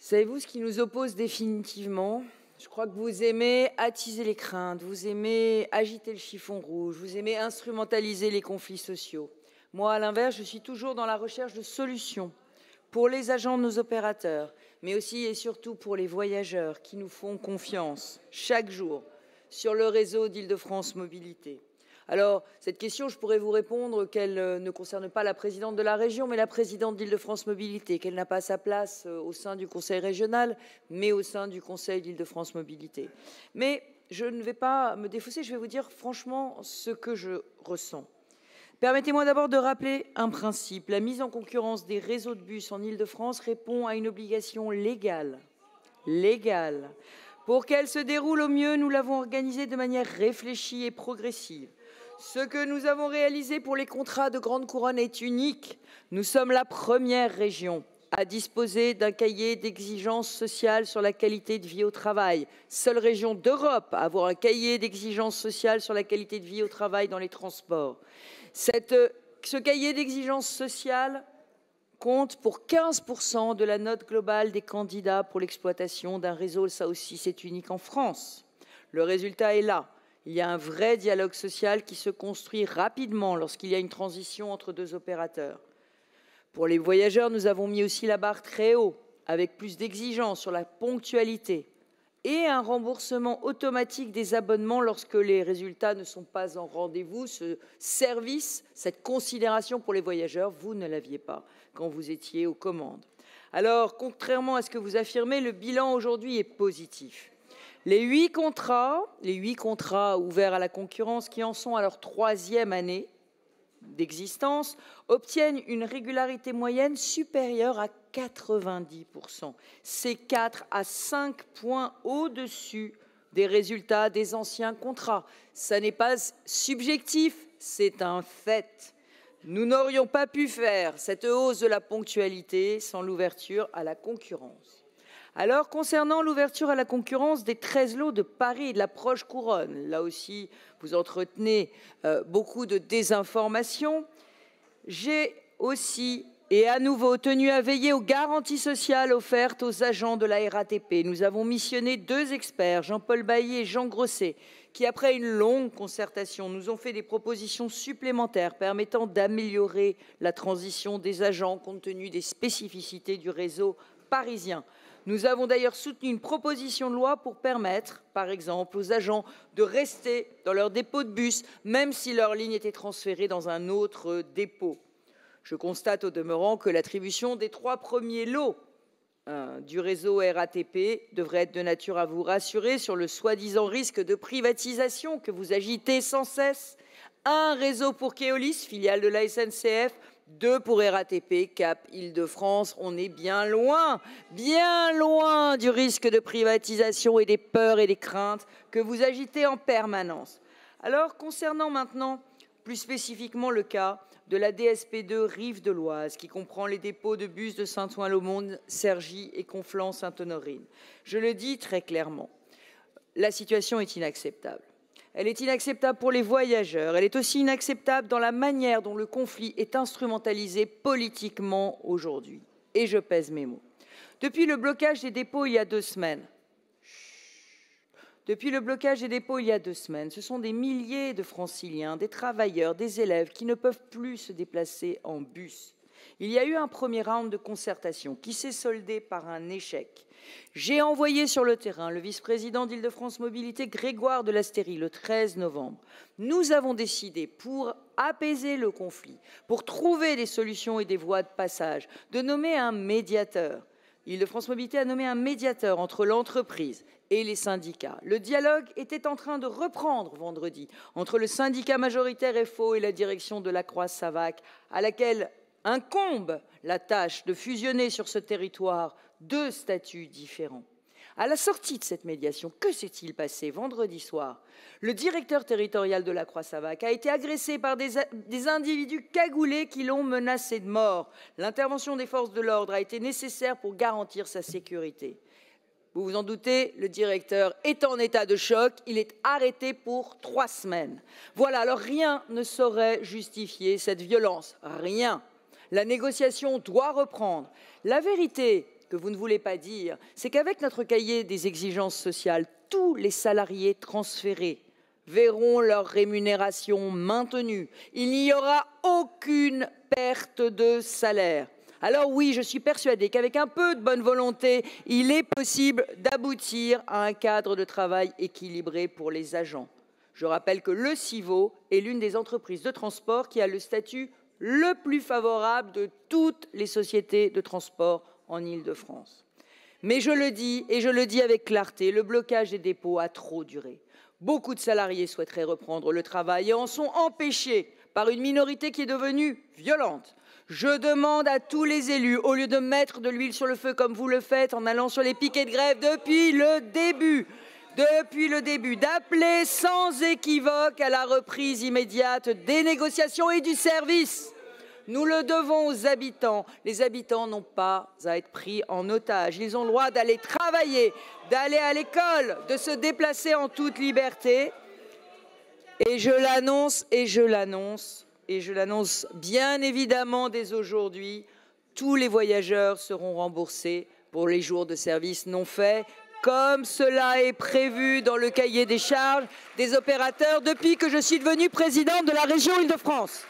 Savez-vous ce qui nous oppose définitivement? Je crois que vous aimez attiser les craintes, vous aimez agiter le chiffon rouge, vous aimez instrumentaliser les conflits sociaux. Moi, à l'inverse, je suis toujours dans la recherche de solutions pour les agents de nos opérateurs, mais aussi et surtout pour les voyageurs qui nous font confiance chaque jour sur le réseau d'Île-de-France Mobilité. Alors, cette question, je pourrais vous répondre qu'elle ne concerne pas la présidente de la région, mais la présidente d'Île-de-France Mobilité, qu'elle n'a pas sa place au sein du conseil régional, mais au sein du conseil d'Île-de-France Mobilité. Mais je ne vais pas me défausser, je vais vous dire franchement ce que je ressens. Permettez-moi d'abord de rappeler un principe. La mise en concurrence des réseaux de bus en Île-de-France répond à une obligation légale. Pour qu'elle se déroule au mieux, nous l'avons organisée de manière réfléchie et progressive. Ce que nous avons réalisé pour les contrats de grande couronne est unique. Nous sommes la première région à disposer d'un cahier d'exigences sociales sur la qualité de vie au travail. Seule région d'Europe à avoir un cahier d'exigences sociales sur la qualité de vie au travail dans les transports. Ce cahier d'exigences sociales compte pour 15% de la note globale des candidats pour l'exploitation d'un réseau. Ça aussi, c'est unique en France. Le résultat est là. Il y a un vrai dialogue social qui se construit rapidement lorsqu'il y a une transition entre deux opérateurs. Pour les voyageurs, nous avons mis aussi la barre très haut, avec plus d'exigences sur la ponctualité et un remboursement automatique des abonnements lorsque les résultats ne sont pas en rendez-vous. Ce service, cette considération pour les voyageurs, vous ne l'aviez pas quand vous étiez aux commandes. Alors, contrairement à ce que vous affirmez, le bilan aujourd'hui est positif. Les 8 contrats ouverts à la concurrence qui en sont à leur 3e année d'existence obtiennent une régularité moyenne supérieure à 90%. C'est 4 à 5 points au-dessus des résultats des anciens contrats. Ça n'est pas subjectif, c'est un fait. Nous n'aurions pas pu faire cette hausse de la ponctualité sans l'ouverture à la concurrence. Alors, concernant l'ouverture à la concurrence des 13 lots de Paris et de la proche couronne, là aussi, vous entretenez beaucoup de désinformation. J'ai aussi et à nouveau tenu à veiller aux garanties sociales offertes aux agents de la RATP. Nous avons missionné 2 experts, Jean-Paul Bailly et Jean Grosset, qui, après une longue concertation, nous ont fait des propositions supplémentaires permettant d'améliorer la transition des agents compte tenu des spécificités du réseau parisien. Nous avons d'ailleurs soutenu une proposition de loi pour permettre, par exemple, aux agents de rester dans leur dépôt de bus, même si leur ligne était transférée dans un autre dépôt. Je constate au demeurant que l'attribution des 3 premiers lots du réseau RATP devrait être de nature à vous rassurer sur le soi-disant risque de privatisation que vous agitez sans cesse. Un réseau pour Keolis, filiale de la SNCF, 2 pour RATP, Cap Île-de-France. On est bien loin du risque de privatisation et des peurs et des craintes que vous agitez en permanence. Alors, concernant maintenant plus spécifiquement le cas de la DSP2 Rive de l'Oise, qui comprend les dépôts de bus de Saint-Ouen-l'Aumône, Cergy et Conflans-Sainte-Honorine, je le dis très clairement, la situation est inacceptable. Elle est inacceptable pour les voyageurs. Elle est aussi inacceptable dans la manière dont le conflit est instrumentalisé politiquement aujourd'hui. Et je pèse mes mots. Depuis le blocage des dépôts il y a 2 semaines, ce sont des milliers de franciliens, des travailleurs, des élèves qui ne peuvent plus se déplacer en bus. Il y a eu un premier round de concertation qui s'est soldé par un échec. J'ai envoyé sur le terrain le vice-président d'Île-de-France Mobilité, Grégoire de Lasteyrie, le 13 novembre. Nous avons décidé, pour apaiser le conflit, pour trouver des solutions et des voies de passage, de nommer un médiateur. Île-de-France Mobilité a nommé un médiateur entre l'entreprise et les syndicats. Le dialogue était en train de reprendre vendredi entre le syndicat majoritaire FO et la direction de la Croix-Savac, à laquelle incombe la tâche de fusionner sur ce territoire 2 statuts différents. À la sortie de cette médiation, que s'est-il passé vendredi soir? Le directeur territorial de la Croix-Savac a été agressé par des individus cagoulés qui l'ont menacé de mort. L'intervention des forces de l'ordre a été nécessaire pour garantir sa sécurité. Vous vous en doutez, le directeur est en état de choc, il est arrêté pour 3 semaines. Voilà, alors rien ne saurait justifier cette violence, rien. La négociation doit reprendre. La vérité que vous ne voulez pas dire, c'est qu'avec notre cahier des exigences sociales, tous les salariés transférés verront leur rémunération maintenue. Il n'y aura aucune perte de salaire. Alors oui, je suis persuadée qu'avec un peu de bonne volonté, il est possible d'aboutir à un cadre de travail équilibré pour les agents. Je rappelle que le CIVO est l'une des entreprises de transport qui a le statut le plus favorable de toutes les sociétés de transport en Île-de-France. Mais je le dis, et je le dis avec clarté, le blocage des dépôts a trop duré. Beaucoup de salariés souhaiteraient reprendre le travail et en sont empêchés par une minorité qui est devenue violente. Je demande à tous les élus, au lieu de mettre de l'huile sur le feu comme vous le faites en allant sur les piquets de grève depuis le début, d'appeler sans équivoque à la reprise immédiate des négociations et du service. Nous le devons aux habitants. Les habitants n'ont pas à être pris en otage. Ils ont le droit d'aller travailler, d'aller à l'école, de se déplacer en toute liberté. Et je l'annonce bien évidemment dès aujourd'hui, tous les voyageurs seront remboursés pour les jours de service non faits, comme cela est prévu dans le cahier des charges des opérateurs depuis que je suis devenue présidente de la région Île-de-France.